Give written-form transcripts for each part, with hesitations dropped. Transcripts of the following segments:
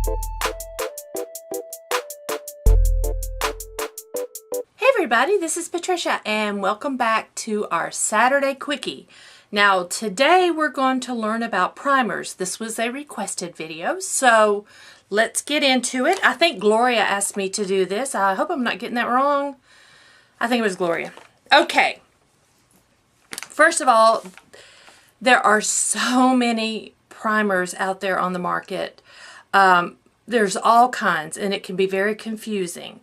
Hey everybody, this is Patricia and welcome back to our Saturday Quickie. Now today we're going to learn about primers. This was a requested video, so let's get into it. I think Gloria asked me to do this. I hope I'm not getting that wrong. I think it was Gloria. Okay. First of all, there are so many primers out there on the market. There's all kinds and it can be very confusing.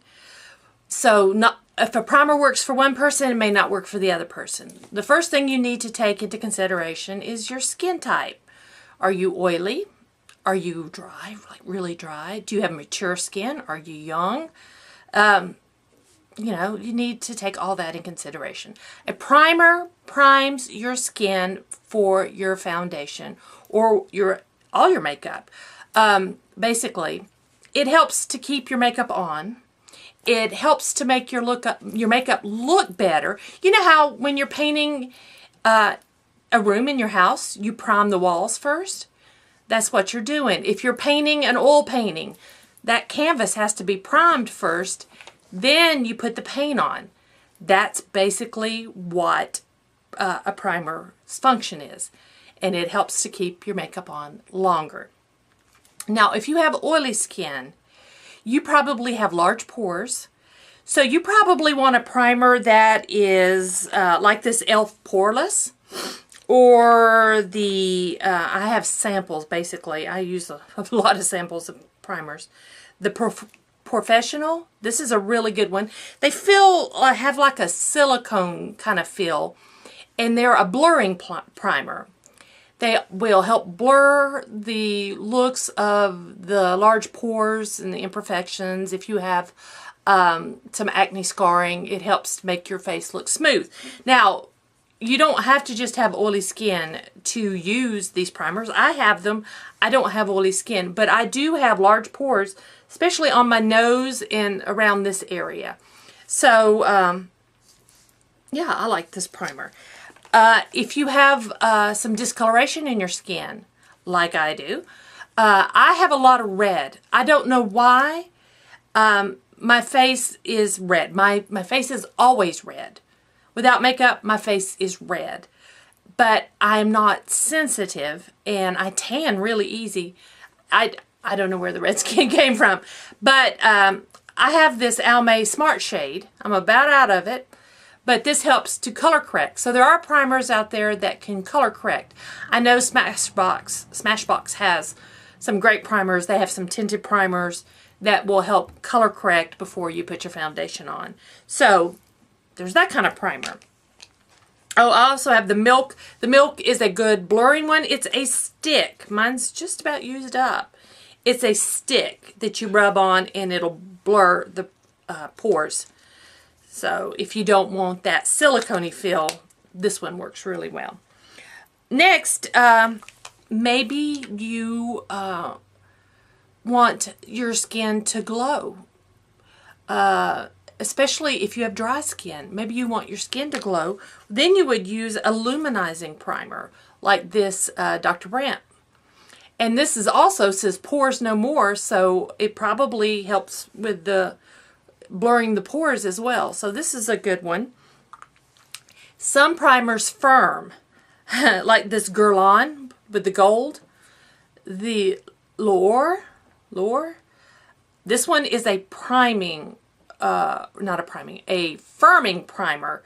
So if a primer works for one person, it may not work for the other person. The first thing you need to take into consideration is your skin type. Are you oily? Are you dry, like really dry? Do you have mature skin? Are you young? You know, you need to take all that in consideration. A primer primes your skin for your foundation or all your makeup. Basically, it helps to keep your makeup on. It helps to make your makeup look better. You know how when you're painting a room in your house, you prime the walls first? That's what you're doing. If you're painting an oil painting, that canvas has to be primed first, then you put the paint on. That's basically what a primer's function is. And it helps to keep your makeup on longer. Now, if you have oily skin, you probably have large pores. So you probably want a primer that is like this e.l.f. Poreless. Or the, I have samples basically. I use a lot of samples of primers. The Professional, this is a really good one. They have like a silicone kind of feel. And they're a blurring primer. They will help blur the looks of the large pores and the imperfections. If you have some acne scarring, it helps make your face look smooth. Now, you don't have to just have oily skin to use these primers. I have them. I don't have oily skin, but I do have large pores, especially on my nose and around this area. So, yeah, I like this primer. If you have some discoloration in your skin, like I do, I have a lot of red. I don't know why. My face is red. My face is always red. Without makeup, my face is red. But I'm not sensitive, and I tan really easy. I don't know where the red skin came from. But I have this Almay Smart Shade. I'm about out of it. But this helps to color correct. So there are primers out there that can color correct. I know Smashbox has some great primers. They have some tinted primers that will help color correct before you put your foundation on. So there's that kind of primer. Oh, I also have the Milk. The Milk is a good blurring one. It's a stick. Mine's just about used up. It's a stick that you rub on and it'll blur the pores. So if you don't want that silicone-y feel, this one works really well. Next, maybe you want your skin to glow. Especially if you have dry skin. Maybe you want your skin to glow. Then you would use a luminizing primer like this Dr.brant. And this is also says pores no more, so it probably helps with the blurring the pores as well. So this is a good one. Some primers firm, like this Guerlain with the gold. The Lure. This one is a priming, a firming primer.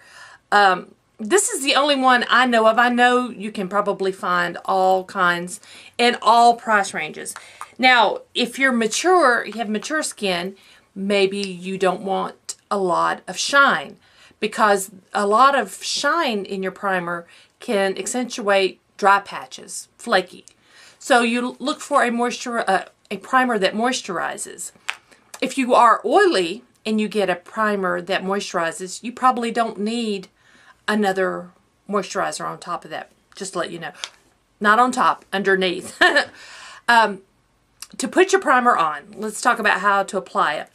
This is the only one I know of. I know you can probably find all kinds in all price ranges. Now, if you're mature, you have mature skin, maybe you don't want a lot of shine, because a lot of shine in your primer can accentuate dry patches, flaky. So you look for a primer that moisturizes. If you are oily and you get a primer that moisturizes, you probably don't need another moisturizer on top of that, just to let you know. Not on top, underneath. To put your primer on, let's talk about how to apply it.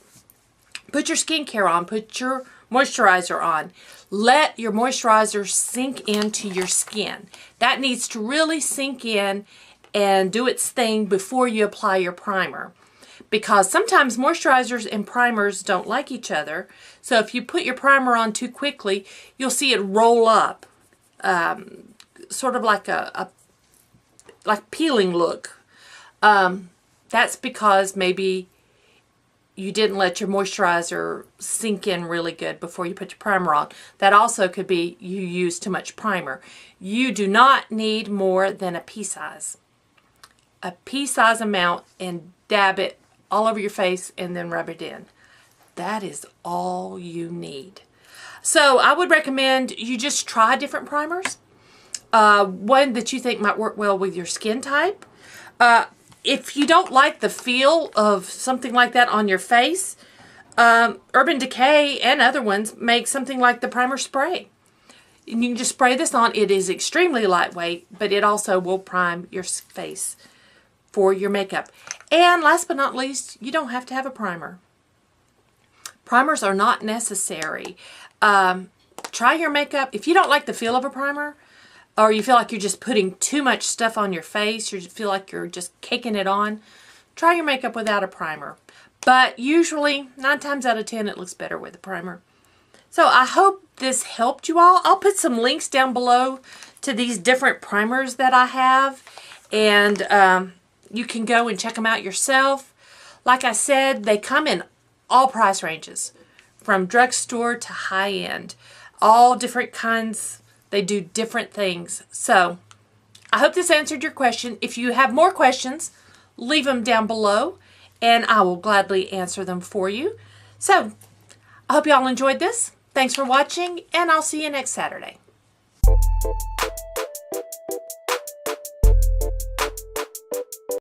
Put your skincare on, put your moisturizer on. Let your moisturizer sink into your skin. That needs to really sink in and do its thing before you apply your primer. because sometimes moisturizers and primers don't like each other. So if you put your primer on too quickly, you'll see it roll up, sort of like a peeling look. That's because maybe you didn't let your moisturizer sink in really good before you put your primer on. That also could be you used too much primer. You do not need more than a pea size. A pea size amount, and dab it all over your face and then rub it in. That is all you need. So I would recommend you just try different primers. One that you think might work well with your skin type. If you don't like the feel of something like that on your face, Urban Decay and other ones make something like the primer spray. And you can just spray this on. It is extremely lightweight, but it also will prime your face for your makeup. And last but not least, you don't have to have a primer. Primers are not necessary. Try your makeup. If you don't like the feel of a primer, or you feel like you're just putting too much stuff on your face, you feel like you're just caking it on, try your makeup without a primer. But usually, 9 times out of 10, it looks better with a primer. So I hope this helped you all. I'll put some links down below to these different primers that I have. And you can go and check them out yourself. Like I said, they come in all price ranges, from drugstore to high-end. All different kinds. They do different things. So I hope this answered your question. If you have more questions, leave them down below and I will gladly answer them for you. So I hope you all enjoyed this. Thanks for watching, and I'll see you next Saturday.